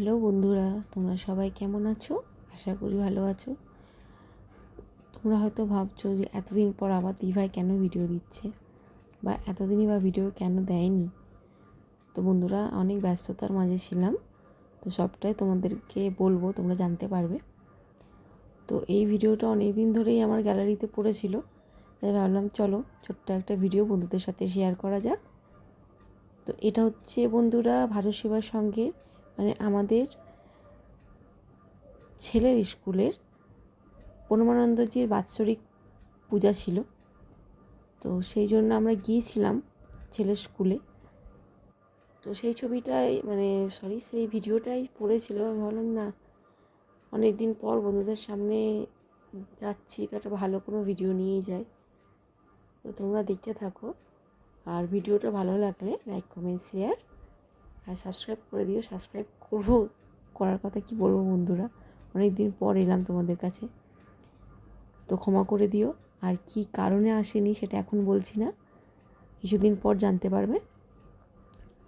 Hello বন্ধুরা, তোমরা সবাই কেমন আছো? আশা করি ভালো আছো। তোমরা হয়তো ভাবছো যে এতদিন পর আবার দিভাই কেন ভিডিও দিচ্ছে বা এতদিনই বা ভিডিও কেন দেয়নি। তো বন্ধুরা, অনেক ব্যস্ততার মাঝে ছিলাম, তো সবটাই তোমাদেরকে বলবো, তোমরা জানতে পারবে। তো এই ভিডিওটা অনেক দিন ধরেই আমার গ্যালারিতে পড়েছিল, তাই ভাবলাম চলো ছোট্ট একটা ভিডিও বন্ধুদের সাথে শেয়ার করা যাক। তো এটা হচ্ছে বন্ধুরা ভারত সেবা সংঘের আমাদের ছেলের স্কুলের পরমানন্দজির বাৎসরিক পূজা ছিল। তো সেই জন্য আমরা গিয়েছিলাম ছেলের স্কুলে। তো সেই ছবিটাই সেই ভিডিওটাই পড়েছিল। আমি ভাবলাম না, অনেক দিন পর বন্ধুদের সামনে যাচ্ছি, তো একটা ভালো কোনো ভিডিও নিয়েই যাই। তো তোমরা দেখতে থাকো, আর ভিডিওটা ভালো লাগলে লাইক কমেন্ট শেয়ার আর সাবস্ক্রাইব করে দিও। সাবস্ক্রাইব করার কথা কি বলবো বন্ধুরা, অনেক দিন পর এলাম তোমাদের কাছে, তো ক্ষমা করে দিও। আর কি কারণে আসেনি সেটা এখন বলছি না, কিছুদিন পর জানতে পারবে।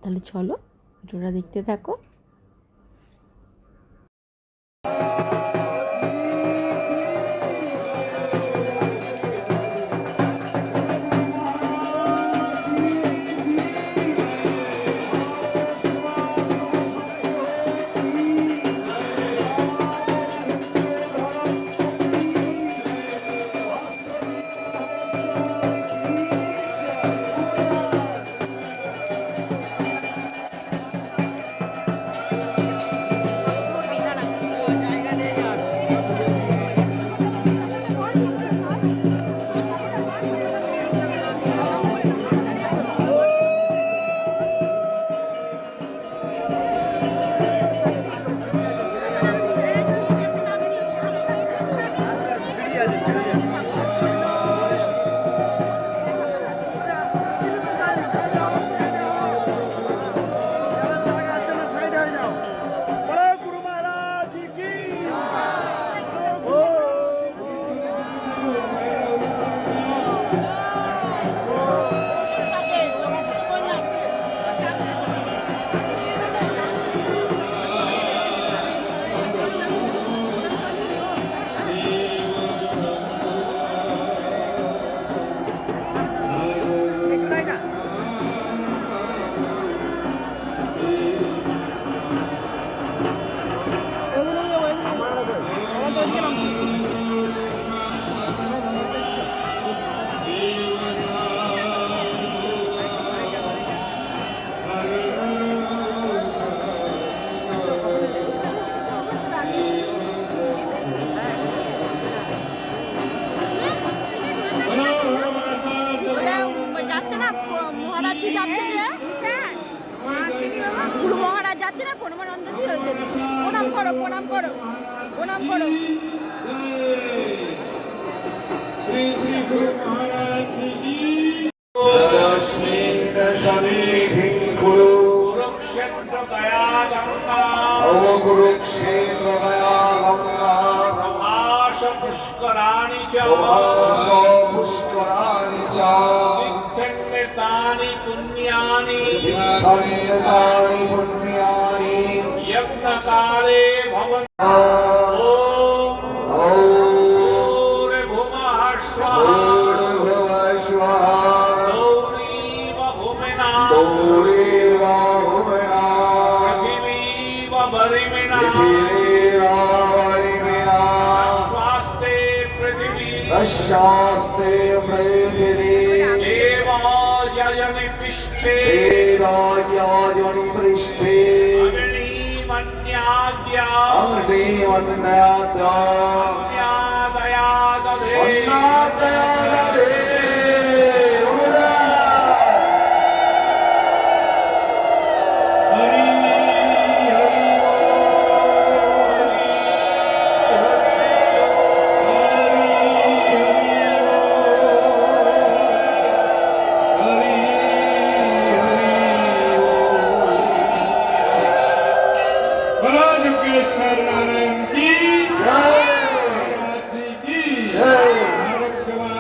তাহলে চলো ভিডিওটা দেখতে থাকো। যাচ্ছে না মহারাজজি যাচ্ছে যে গুরু মহারাজ যাচ্ছে না পরমানন্দজি, ওই জন্য প্রণাম করো প্রণাম করো প্রণাম করো। শ্রী শ্রী গুরু মহারাজ জি সন্নিধিং কুরু কুরুক্ষেত্র গয়া গঙ্গা কুরুক্ষেত্র গয়া গঙ্গা প্রভাস পুষ্করাণি চ তীর্থন্বিতানি পুণ্যানি যজ্ঞকালে ভবন্তি। शास्ते पृथिवी देवायजनि पृष्ठे अग्निमन्याद्या अन्यादया दधे नारायण की जय, भारत सेवा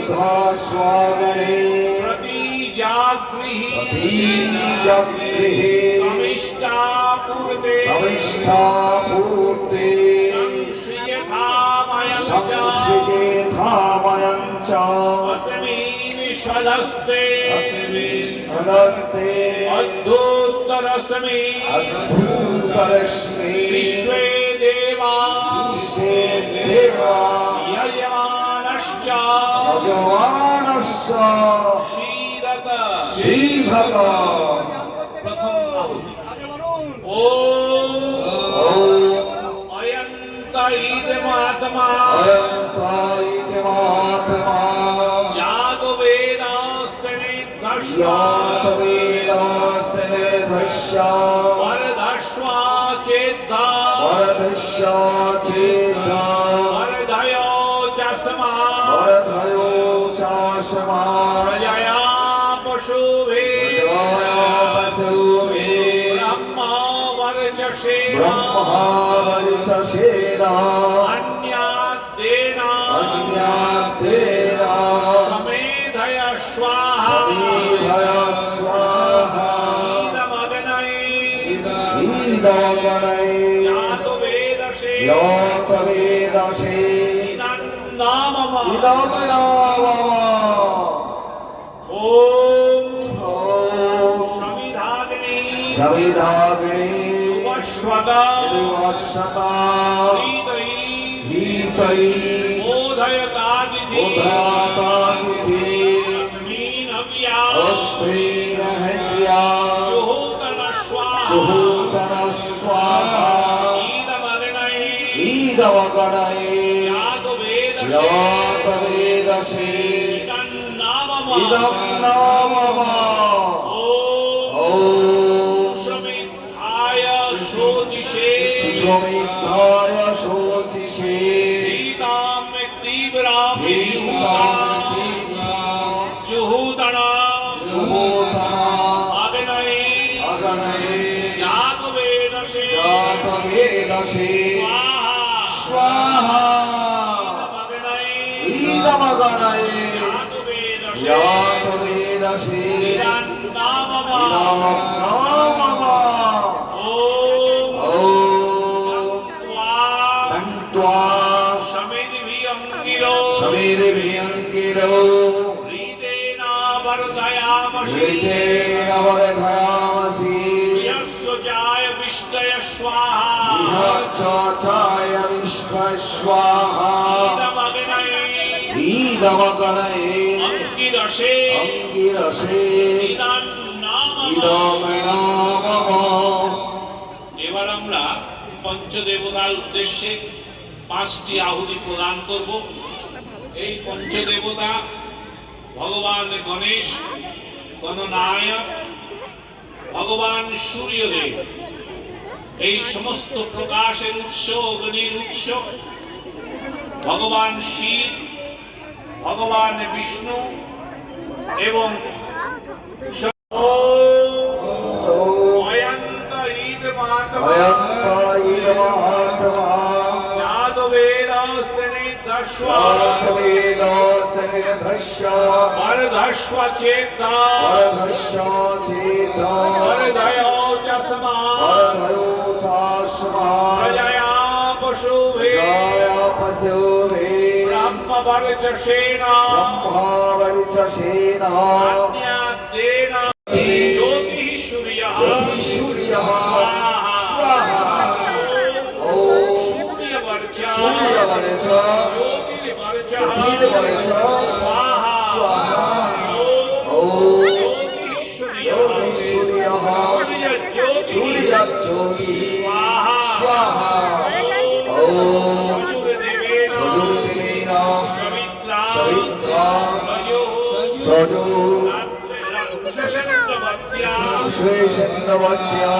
मेधा स्वागणे बीजगृहे अविष्टापूर्ते संश्रिये धामयं च स्वदस्ते अद्भुतरश्मि विश्वे देवा यजमानश्च श्रीभग प्रथम ॐ अयन्त इदमात्मा वरदश्वा चेद्धा वरदयो चस्मा प्रजया पशुभे ब्रह्मा वर्चसेना अन्याद्देना समेधय स्वाहा यातवेदसे इदं नामम सविधाग्नि वश्वता हीतै बोधयतादिति अस्मिन् हव्या जुहोतन स्वाहा ईदवगणये यातवेदसे इदं नामम सुमिद्धाय शोचिषे जुहोतना अगणये जातवेदसे स्वाहा ईदमगणये जातवेदसे इदं नामम समेधिभिरङ्गिरो ह्रीतेन वर्धयामसि यश्चाय विष्टय स्वाहा ईदमगणये अङ्गिरसे इदं नामम। এবার আমরা পঞ্চদেবতার উদ্দেশ্যে 5টি আহুতি প্রদান করব। এই পঞ্চদেবতা ভগবান গণেশ, গণনায়ক, ভগবান সূর্যদেব, এই সমস্ত প্রকাশের উৎস, অগ্নির উৎস ভগবান শিব, ভগবান বিষ্ণু এবং ब्रह्मवर्चसेना ज्योतिषूर्यः स्वाहा सूर्यवर्च ज्योतिर्वर्च स्वाहा ज्योतिषूर्यः सूर्यज्योतिः स्वाहा सजुर्देवेन सवित्रा सजो श्वेशन्नवत्या